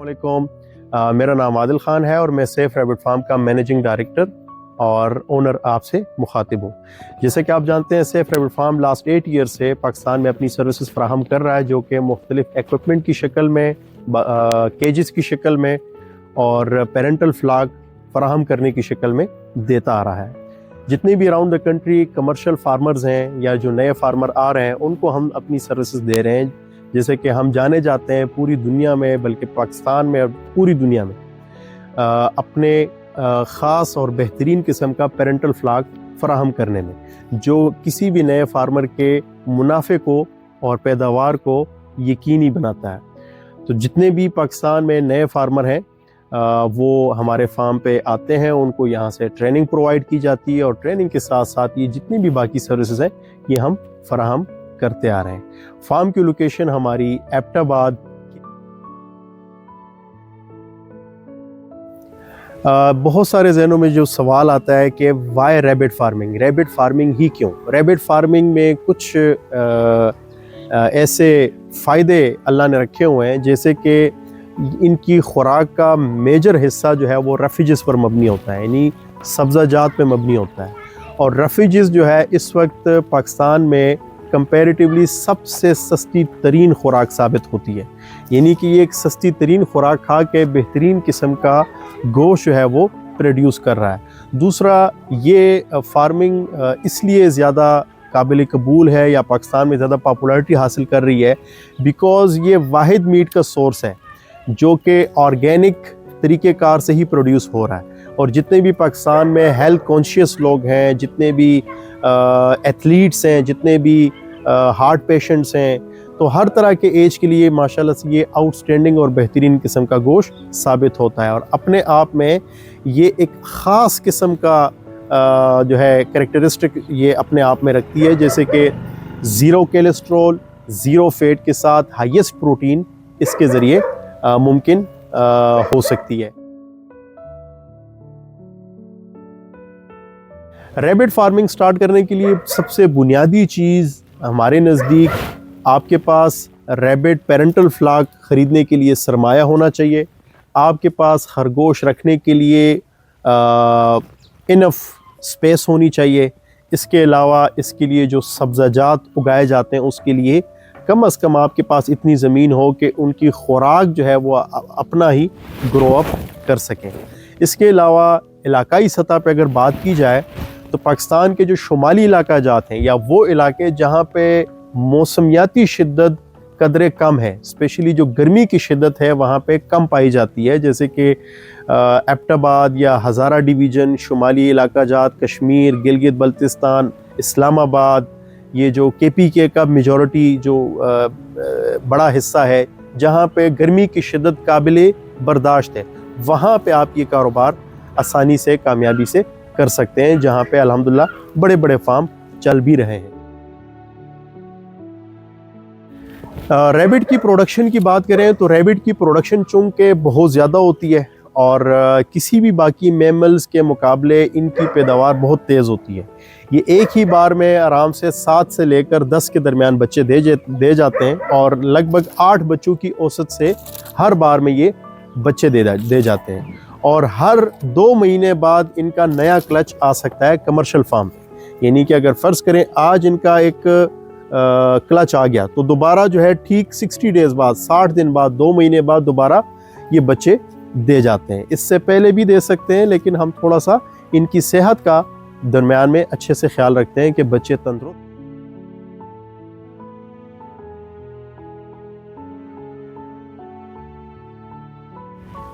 वालेकुम। मेरा नाम आदिल ख़ान है और मैं सेफ रैबिट फार्म का मैनेजिंग डायरेक्टर और ओनर आपसे मुखातिब हूँ। जैसे कि आप जानते हैं, safe rabbit farm last 8 year से पाकिस्तान में अपनी सर्विसेज फराहम कर रहा है, जो कि मुख्तलिफ इक्विपमेंट की शक्ल में, केजेस की शक्ल में और पेरेंटल फ्लॉक फराहम करने की शक्ल में देता आ रहा है। जितने भी around the country commercial farmers हैं या जो नए फार्मर आ रहे हैं, उनको हम अपनी सर्विसेज दे रहे हैं। जैसे कि हम जाने जाते हैं पूरी दुनिया में, बल्कि पाकिस्तान में और पूरी दुनिया में अपने ख़ास और बेहतरीन किस्म का पेरेंटल फ्लॉक फराहम करने में, जो किसी भी नए फार्मर के मुनाफे को और पैदावार को यकीनी बनाता है। तो जितने भी पाकिस्तान में नए फार्मर हैं वो हमारे फार्म पे आते हैं, उनको यहाँ से ट्रेनिंग प्रोवाइड की जाती है और ट्रेनिंग के साथ साथ ये जितनी भी बाकी सर्विसेज हैं ये हम फराहम करते आ रहे हैं। फार्म की लोकेशन हमारी एबटाबाद। बहुत सारे जहनों में जो सवाल आता है कि why rabbit farming, rabbit farming ही क्यों? रैबिट फार्मिंग में कुछ ऐसे फ़ायदे अल्लाह ने रखे हुए हैं, जैसे कि इनकी खुराक का मेजर हिस्सा जो है वो रेफ्यूजिस पर मबनी होता है, यानी सब्ज़ाजात पे मबनी होता है। और रेफ्यूजिस जो है इस वक्त पाकिस्तान में कंपैरेटिवली सबसे सस्ती तरीन खुराक साबित होती है, यानी कि ये एक सस्ती तरीन खुराक खा के बेहतरीन किस्म का गोश्त जो है वो प्रोड्यूस कर रहा है। दूसरा, ये फार्मिंग इसलिए ज़्यादा काबिल कबूल है या पाकिस्तान में ज़्यादा पॉपुलैरिटी हासिल कर रही है बिकॉज़ ये वाहिद मीट का सोर्स है जो कि ऑर्गेनिक तरीक़ेकार से ही प्रोड्यूस हो रहा है। और जितने भी पाकिस्तान में हेल्थ कॉन्शियस लोग हैं, जितने भी एथलीट्स हैं, जितने भी हार्ट पेशेंट्स हैं, तो हर तरह के एज के लिए माशाल्लाह से ये आउटस्टैंडिंग और बेहतरीन किस्म का गोश्त साबित होता है। और अपने आप में ये एक ख़ास किस्म का जो है कैरेक्टरिस्टिक ये अपने आप में रखती है, जैसे कि ज़ीरो कोलेस्ट्रॉल, ज़ीरो फैट के साथ हाईएस्ट प्रोटीन इसके ज़रिए मुमकिन हो सकती है। रैबिट फार्मिंग स्टार्ट करने के लिए सबसे बुनियादी चीज़ हमारे नज़दीक आपके पास रैबिट पेरेंटल फ्लॉक ख़रीदने के लिए सरमाया होना चाहिए। आपके पास खरगोश रखने के लिए इनफ स्पेस होनी चाहिए। इसके अलावा इसके लिए जो सब्ज़ाजात उगाए जाते हैं उसके लिए कम से कम आपके पास इतनी ज़मीन हो कि उनकी खुराक जो है वो अपना ही ग्रो अप कर सकें। इसके अलावा इलाकाई सतह पर अगर बात की जाए तो पाकिस्तान के जो शुमाली इलाका जात हैं या वो इलाके जहाँ पे मौसमियाती शिद्दत कदरे कम है, स्पेशली जो गर्मी की शिद्दत है वहाँ पे कम पाई जाती है, जैसे कि एबटाबाद या हज़ारा डिवीज़न, शुमाली इलाका जात, कश्मीर, गिलगित बल्तिस्तान, इस्लामाबाद, ये जो KPK का मेजॉरिटी जो बड़ा हिस्सा है जहाँ पे गर्मी की शिद्दत काबिल बर्दाश्त है, वहाँ पे आप ये कारोबार आसानी से कामयाबी से कर सकते हैं, जहाँ पे अल्हम्दुलिल्लाह बड़े बड़े फार्म चल भी रहे हैं। रैबिट की प्रोडक्शन की बात करें तो रैबिट की प्रोडक्शन चूँकि बहुत ज़्यादा होती है और किसी भी बाकी मैमल्स के मुकाबले इनकी पैदावार बहुत तेज़ होती है। ये एक ही बार में आराम से 7 से लेकर 10 के दरमियान बच्चे दे जाते हैं और लगभग 8 बच्चों की औसत से हर बार में ये बच्चे दे जाते हैं। और हर 2 महीने बाद इनका नया क्लच आ सकता है कमर्शियल फार्म, यानी कि अगर फ़र्ज़ करें आज इनका एक क्लच आ गया तो दोबारा जो है ठीक 60 डेज़ बाद, 60 दिन बाद, 2 महीने बाद दोबारा ये बच्चे दे जाते हैं। इससे पहले भी दे सकते हैं, लेकिन हम थोड़ा सा इनकी सेहत का दरमियान में अच्छे से ख्याल रखते हैं कि बच्चे तंदुरुस्त।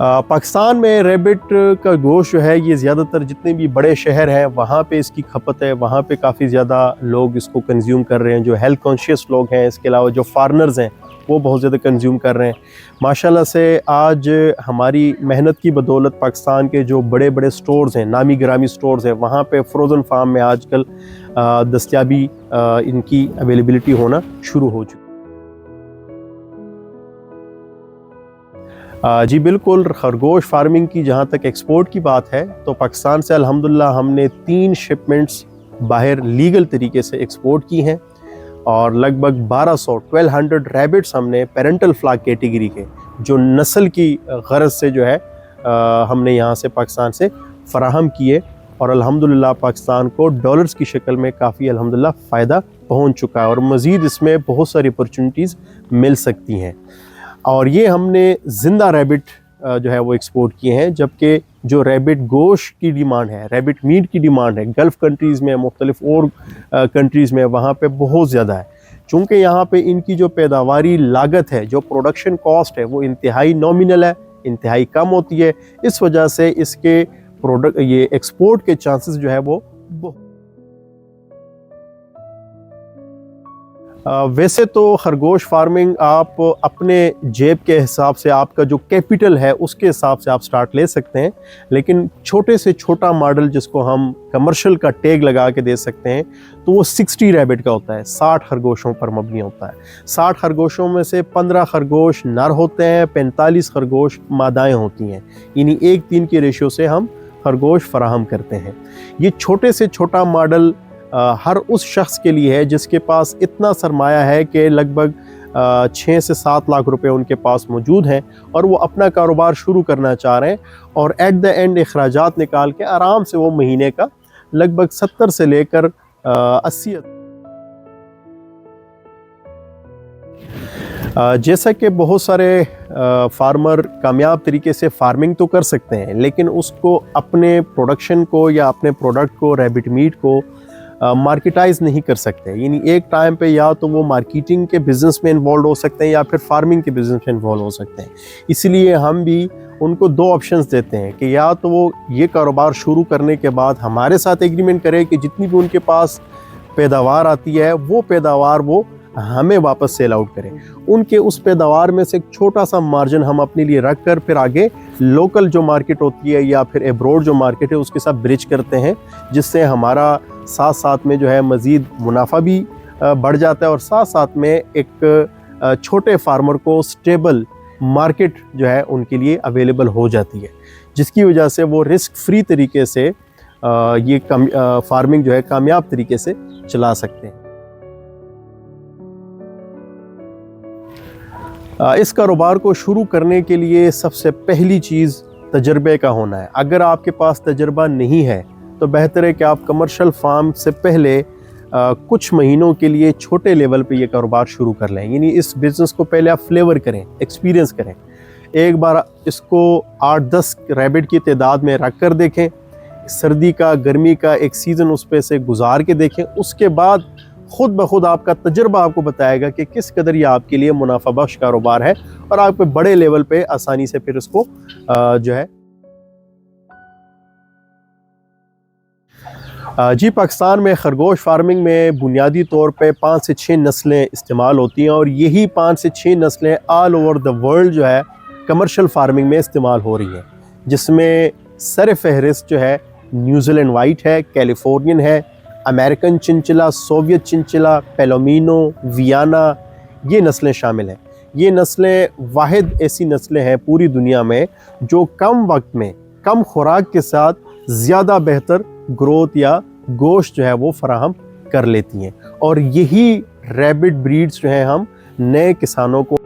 पाकिस्तान में रैबिट का गोश्त जो है ये ज़्यादातर जितने भी बड़े शहर हैं वहाँ पे इसकी खपत है, वहाँ पे काफ़ी ज़्यादा लोग इसको कंज्यूम कर रहे हैं, जो हेल्थ कॉन्शियस लोग हैं। इसके अलावा जो फॉरेनर्स हैं वो बहुत ज़्यादा कंज्यूम कर रहे हैं। माशाल्लाह से आज हमारी मेहनत की बदौलत पाकिस्तान के जो बड़े बड़े स्टोर्स हैं, नामी गिरामी स्टोर्स हैं, वहाँ पे फ्रोज़न फार्म में आजकल दस्तयाबी इनकी अवेलेबिलिटी होना शुरू हो चुकी है। जी बिल्कुल, खरगोश फार्मिंग की जहाँ तक एक्सपोर्ट की बात है तो पाकिस्तान से अल्हम्दुलिल्लाह हमने 3 शिपमेंट्स बाहर लीगल तरीके से एक्सपोर्ट की हैं और लगभग 1200 रैबिट्स हमने पेरेंटल फ्लॉक कैटेगरी के جو نسل کی غرض سے جو ہے ہم نے یہاں سے پاکستان سے فراہم کیے، اور الحمدللہ پاکستان کو ڈالرز کی شکل میں کافی الحمدللہ فائدہ پہنچ چکا ہے، اور مزید اس میں بہت ساری اپرچونٹیز مل سکتی ہیں۔ اور یہ ہم نے زندہ ریبٹ جو ہے وہ ایکسپورٹ کیے ہیں، جبکہ جو ریبٹ گوشت کی ڈیمانڈ ہے، ریبٹ میٹ کی ڈیمانڈ ہے گلف کنٹریز میں، مختلف اور کنٹریز میں، وہاں پہ بہت زیادہ ہے۔ چونکہ یہاں پہ ان کی جو پیداواری لاگت ہے، جو پروڈکشن کاسٹ ہے، وہ انتہائی نومینل ہے، انتہائی کم ہوتی ہے، اس وجہ سے اس کے یہ ایکسپورٹ کے چانسز جو ہے وہ ویسے تو خرگوش فارمنگ آپ اپنے جیب کے حساب سے، آپ کا جو کیپٹل ہے اس کے حساب سے آپ سٹارٹ لے سکتے ہیں، لیکن چھوٹے سے چھوٹا ماڈل جس کو ہم کمرشل کا ٹیگ لگا کے دے سکتے ہیں، تو وہ 60 ریبٹ کا ہوتا ہے، 60 خرگوشوں پر مبنی ہوتا ہے۔ 60 خرگوشوں میں سے 15 خرگوش نر ہوتے ہیں، 45 خرگوش مادائیں ہوتی ہیں، یعنی 1:3 کی ریشیو سے ہم خرگوش فراہم کرتے ہیں۔ یہ چھوٹے سے چھوٹا ماڈل ہر اس شخص کے لیے ہے جس کے پاس اتنا سرمایہ ہے کہ لگ بھگ 6 سے 7 لاکھ روپے ان کے پاس موجود ہیں، اور وہ اپنا کاروبار شروع کرنا چاہ رہے ہیں، اور ایٹ دا اینڈ اخراجات نکال کے آرام سے وہ مہینے کا لگ بھگ 70 سے لے کر 80۔ جیسا کہ بہت سارے فارمر کامیاب طریقے سے فارمنگ تو کر سکتے ہیں، لیکن اس کو اپنے پروڈکشن کو یا اپنے پروڈکٹ کو، ریبٹ میٹ کو مارکیٹائز نہیں کر سکتے، یعنی ایک ٹائم پہ یا تو وہ مارکیٹنگ کے بزنس میں انوالو ہو سکتے ہیں یا پھر فارمنگ کے بزنس میں انوالو ہو سکتے ہیں۔ اس لیے ہم بھی ان کو 2 آپشنز دیتے ہیں کہ یا تو وہ یہ کاروبار شروع کرنے کے بعد ہمارے ساتھ ایگریمنٹ کرے کہ جتنی بھی ان کے پاس پیداوار آتی ہے وہ پیداوار وہ ہمیں واپس سیل آؤٹ کریں، ان کے اس پیداوار میں سے ایک چھوٹا سا مارجن ہم اپنے لیے رکھ کر پھر آگے لوکل جو مارکیٹ ہوتی ہے یا پھر ایبروڈ جو مارکیٹ ہے اس کے ساتھ برج کرتے ہیں، جس سے ہمارا ساتھ ساتھ میں جو ہے مزید منافع بھی بڑھ جاتا ہے، اور ساتھ ساتھ میں ایک چھوٹے فارمر کو سٹیبل مارکیٹ جو ہے ان کے لیے اویلیبل ہو جاتی ہے، جس کی وجہ سے وہ رسک فری طریقے سے یہ فارمنگ جو ہے کامیاب طریقے سے چلا سکتے ہیں۔ اس کاروبار کو شروع کرنے کے لیے سب سے پہلی چیز تجربے کا ہونا ہے۔ اگر آپ کے پاس تجربہ نہیں ہے تو بہتر ہے کہ آپ کمرشل فارم سے پہلے کچھ مہینوں کے لیے چھوٹے لیول پہ یہ کاروبار شروع کر لیں، یعنی اس بزنس کو پہلے آپ فلیور کریں، ایکسپیرینس کریں، ایک بار اس کو 8-10 ریبٹ کی تعداد میں رکھ کر دیکھیں، سردی کا گرمی کا ایک سیزن اس پہ سے گزار کے دیکھیں، اس کے بعد خود بخود آپ کا تجربہ آپ کو بتائے گا کہ کس قدر یہ آپ کے لیے منافع بخش کاروبار ہے، اور آپ کو بڑے لیول پہ آسانی سے پھر اس کو جو ہے جی پاکستان میں خرگوش فارمنگ میں بنیادی طور پہ 5 سے 6 نسلیں استعمال ہوتی ہیں، اور یہی 5 سے 6 نسلیں آل اوور دا ورلڈ جو ہے کمرشل فارمنگ میں استعمال ہو رہی ہیں، جس میں سر فہرست جو ہے نیوزی لینڈ وائٹ ہے، کیلیفورنین ہے، امریکن چنچلا، سوویت چنچلا، پیلومینو، ویانا، یہ نسلیں شامل ہیں۔ یہ نسلیں واحد ایسی نسلیں ہیں پوری دنیا میں جو کم وقت میں کم خوراک کے ساتھ زیادہ بہتر گروتھ یا گوشت جو ہے وہ فراہم کر لیتی ہیں، اور یہی ریبٹ بریڈز جو ہیں ہم نئے کسانوں کو